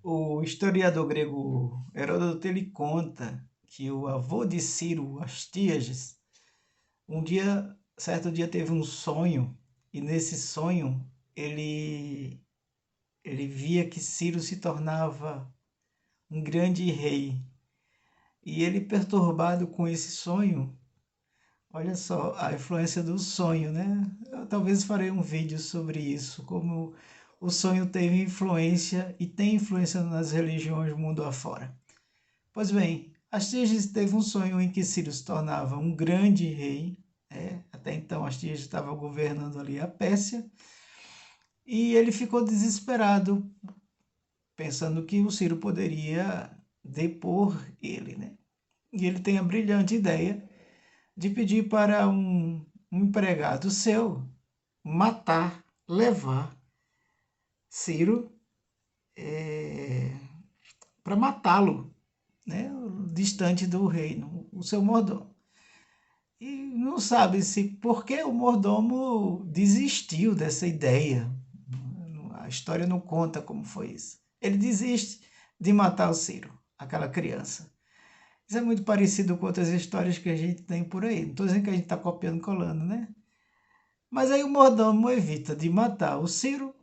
O historiador grego Heródoto ele conta que o avô de Ciro, Astíages, certo dia teve um sonho e nesse sonho ele ele via que Ciro se tornava um grande rei. E ele perturbado com esse sonho, olha só a influência do sonho, né? Eu talvez farei um vídeo sobre isso, como o sonho teve influência e tem influência nas religiões mundo afora. Pois bem, Astíages teve um sonho em que Ciro se tornava um grande rei. Até então Astíages estava governando ali a Pérsia, e ele ficou desesperado, pensando que o Ciro poderia depor ele, né? E ele tem a brilhante ideia de pedir para um empregado seu matar, levar Ciro para matá-lo, né? Distante do reino, o seu mordomo. E não sabe se por que o mordomo desistiu dessa ideia. A história não conta como foi isso. Ele desiste de matar o Ciro, aquela criança. Isso é muito parecido com outras histórias que a gente tem por aí. Não estou dizendo que a gente está copiando e colando, né? Mas aí o mordomo evita de matar o Ciro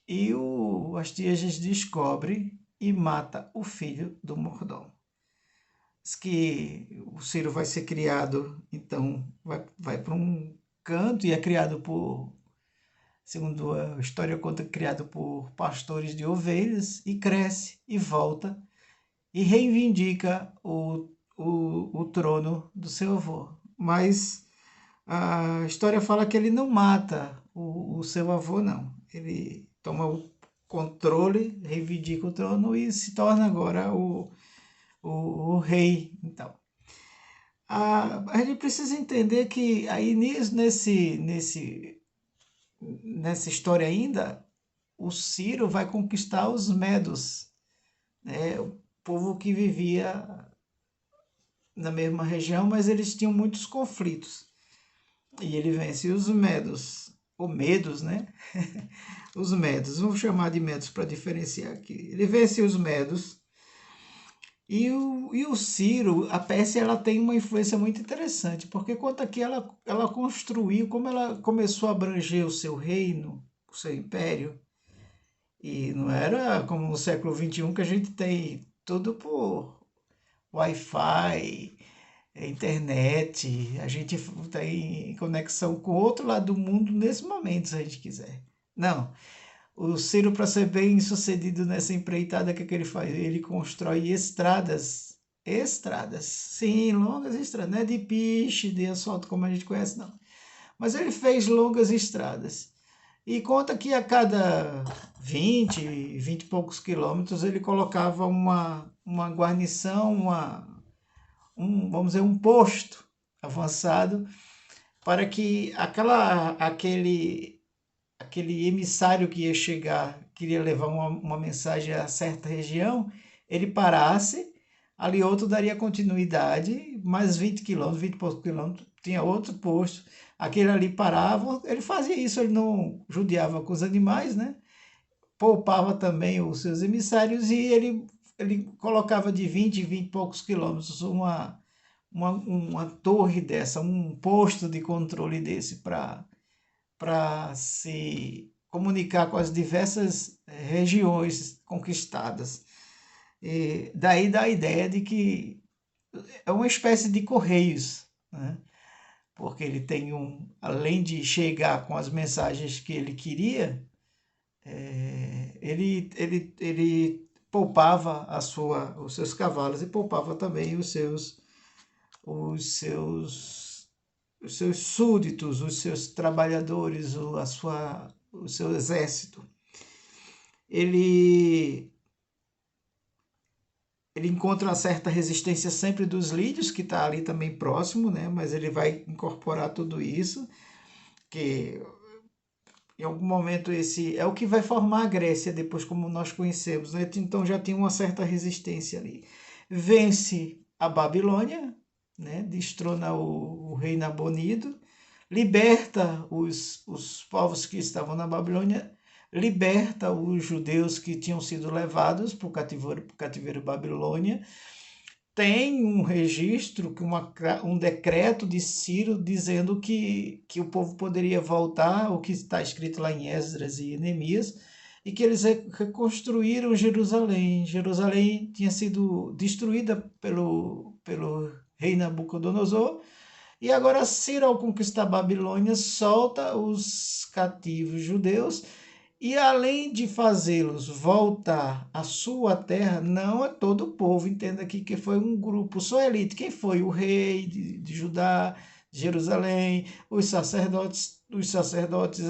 e o Astyages descobre e mata o filho do mordomo. Diz que o Ciro vai ser criado, então vai para um canto e é criado por, segundo a história conta, criado por pastores de ovelhas e cresce e volta e reivindica o trono do seu avô. Mas a história fala que ele não mata o seu avô, não. Ele toma o controle, reivindica o trono e se torna agora o rei. Então, a gente precisa entender que aí nessa história ainda, o Ciro vai conquistar os Medos, né? O povo que vivia na mesma região, mas eles tinham muitos conflitos. E ele vence os Medos, ou Medos, né? Os Medos, vamos chamar de Medos para diferenciar aqui. Ele vence os Medos. E o Ciro, a Pérsia, ela tem uma influência muito interessante, porque conta que ela construiu, como ela começou a abranger o seu reino, o seu império, e não era como no século XXI que a gente tem tudo por Wi-Fi, internet, a gente tem conexão com o outro lado do mundo nesse momento, se a gente quiser. Não, o Ciro, para ser bem sucedido nessa empreitada que ele faz, ele constrói estradas, sim, longas estradas, não é de piche, de asfalto como a gente conhece, não. Mas ele fez longas estradas. E conta que a cada 20 e poucos quilômetros ele colocava uma guarnição, vamos dizer, um posto avançado para que aquele emissário que ia chegar, queria levar uma mensagem a certa região, ele parasse, ali outro daria continuidade, mais 20 quilômetros, 20 e poucos quilômetros, tinha outro posto, aquele ali parava, ele fazia isso, ele não judiava com os animais, né? Poupava também os seus emissários e ele colocava de 20 e poucos quilômetros uma torre dessa, um posto de controle desse para se comunicar com as diversas regiões conquistadas. E daí dá a ideia de que é uma espécie de correios, né? Porque ele tem além de chegar com as mensagens que ele queria, ele poupava os seus cavalos e poupava também os seus, os seus súditos, os seus trabalhadores, o seu exército. Ele, ele encontra uma certa resistência sempre dos lídios, que está ali também próximo, né? Mas ele vai incorporar tudo isso, que em algum momento esse é o que vai formar a Grécia depois, como nós conhecemos, né? Então já tem uma certa resistência ali. Vence a Babilônia, né? Destrona o rei Nabonido, liberta os povos que estavam na Babilônia, liberta os judeus que tinham sido levados para o cativeiro Babilônia. Tem um registro, um decreto de Ciro dizendo que o povo poderia voltar, o que está escrito lá em Esdras e Neemias, e que eles reconstruíram Jerusalém. Jerusalém tinha sido destruída pelo rei Nabucodonosor, e agora Ciro, ao conquistar a Babilônia, solta os cativos judeus e além de fazê-los voltar à sua terra, não é todo o povo, entenda aqui que foi um grupo, só elite. Quem foi? O rei de Judá, de Jerusalém, os sacerdotes,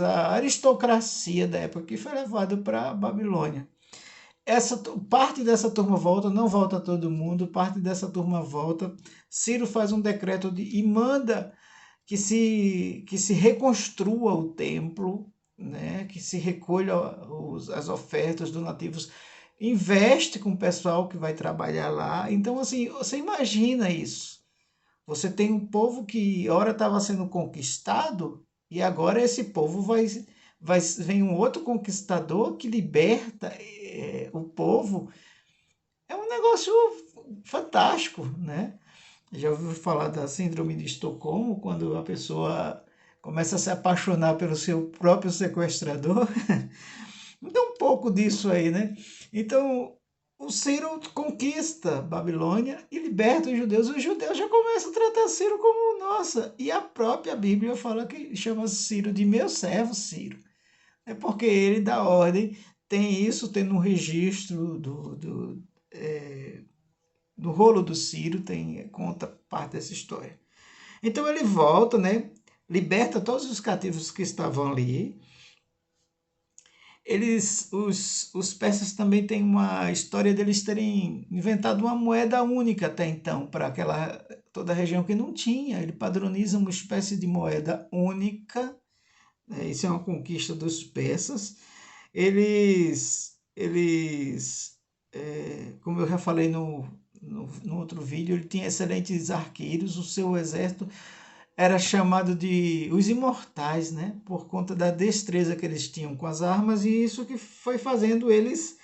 a aristocracia da época que foi levado para a Babilônia. Parte dessa turma volta, não volta todo mundo, parte dessa turma volta. Ciro faz um decreto e manda que se reconstrua o templo, né? Que se recolha as ofertas dos nativos, investe com o pessoal que vai trabalhar lá. Então, assim, você imagina isso. Você tem um povo que ora estava sendo conquistado e agora esse povo vem um outro conquistador que liberta o povo. É um negócio fantástico, né? Já ouviu falar da síndrome de Estocolmo, quando a pessoa começa a se apaixonar pelo seu próprio sequestrador? Então, um pouco disso aí, né? Então, o Ciro conquista Babilônia e liberta os judeus. Os judeus já começam a tratar Ciro como nossa. E a própria Bíblia fala que chama Ciro de meu servo Ciro. É porque ele dá ordem, tem isso, tem no registro do rolo do Ciro, conta parte dessa história. Então ele volta, né? Liberta todos os cativos que estavam ali. Os persas também têm uma história deles terem inventado uma moeda única até então para toda a região que não tinha. Ele padroniza uma espécie de moeda única. Né? Isso é uma conquista dos persas. Como eu já falei no outro vídeo, ele tinha excelentes arqueiros. O seu exército era chamado de os imortais, né? Por conta da destreza que eles tinham com as armas, e isso que foi fazendo eles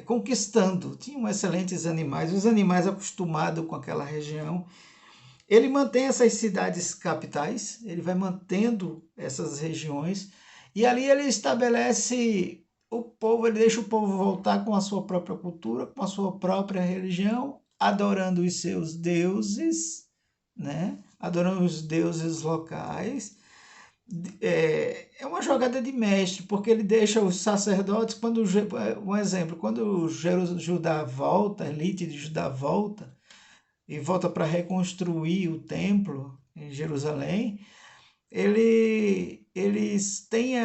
conquistando. Tinham excelentes animais, os animais acostumados com aquela região. Ele mantém essas cidades capitais, ele vai mantendo essas regiões, e ali ele estabelece o povo, ele deixa o povo voltar com a sua própria cultura, com a sua própria religião, adorando os seus deuses, né? Adorando os deuses locais. É uma jogada de mestre, porque ele deixa os sacerdotes, um exemplo, quando Judá volta, a elite de Judá volta, e volta para reconstruir o templo em Jerusalém, eles têm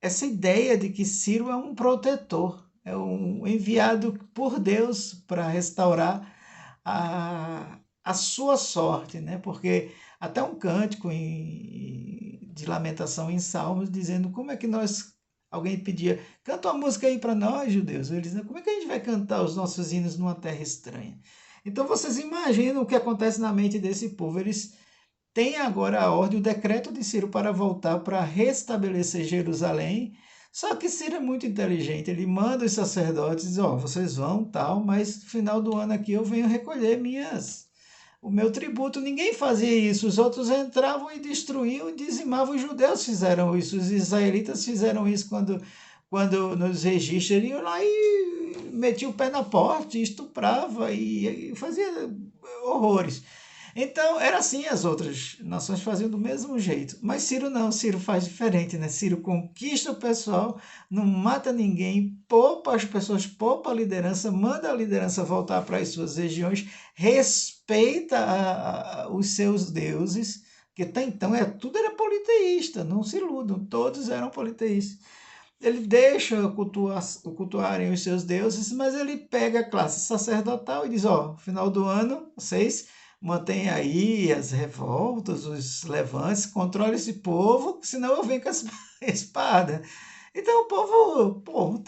essa ideia de que Ciro é um protetor, é um enviado por Deus para restaurar a sua sorte, né? Porque até um cântico de lamentação em Salmos dizendo como é que alguém pedia, canta uma música aí para nós, judeus. Eles dizem, como é que a gente vai cantar os nossos hinos numa terra estranha? Então vocês imaginam o que acontece na mente desse povo. Eles têm agora a ordem, o decreto de Ciro para voltar, para restabelecer Jerusalém. Só que Ciro é muito inteligente, ele manda os sacerdotes, diz, vocês vão, tal, mas no final do ano aqui eu venho recolher o meu tributo. Ninguém fazia isso, os outros entravam e destruíam e dizimavam. Os judeus fizeram isso, os israelitas fizeram isso quando nos registros, ele ia lá e metia o pé na porta, e estuprava e fazia horrores. Então, era assim, as outras nações faziam do mesmo jeito. Mas Ciro não, Ciro faz diferente, né? Ciro conquista o pessoal, não mata ninguém, poupa as pessoas, poupa a liderança, manda a liderança voltar para as suas regiões, respeita os seus deuses, que até então tudo era politeísta, não se iludam, todos eram politeístas. Ele deixa cultuarem os seus deuses, mas ele pega a classe sacerdotal e diz, no final do ano, vocês mantêm aí as revoltas, os levantes, controle esse povo, senão eu venho com a espada. Então o povo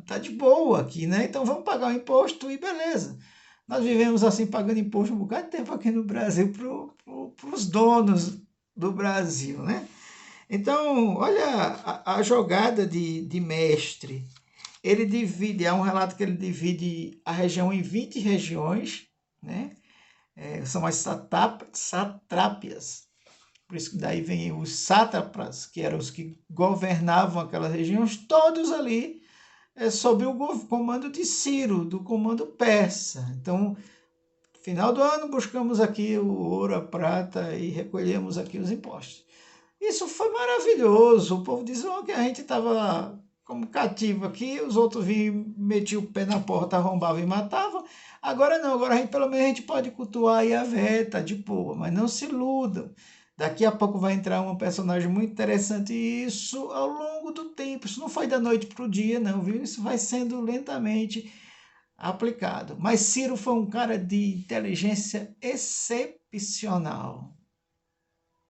tá de boa aqui, né? Então vamos pagar o imposto e beleza. Nós vivemos assim, pagando imposto um bocado de tempo aqui no Brasil para os donos do Brasil, né? Então, olha a jogada de mestre. Ele divide, há um relato que ele divide a região em 20 regiões, né? São as satrápias. Por isso que daí vem os sátrapas, que eram os que governavam aquelas regiões, todos ali sob o comando de Ciro, do comando persa. Então, final do ano, buscamos aqui o ouro, a prata e recolhemos aqui os impostos. Isso foi maravilhoso. O povo dizia que a gente estava como cativo aqui, os outros vinham, metiam o pé na porta, arrombavam e matavam. Agora não, agora pelo menos a gente pode cultuar a Yahvé, tá de boa, mas não se iludam. Daqui a pouco vai entrar uma personagem muito interessante e isso ao longo do tempo. Isso não foi da noite para o dia, não, viu? Isso vai sendo lentamente aplicado. Mas Ciro foi um cara de inteligência excepcional.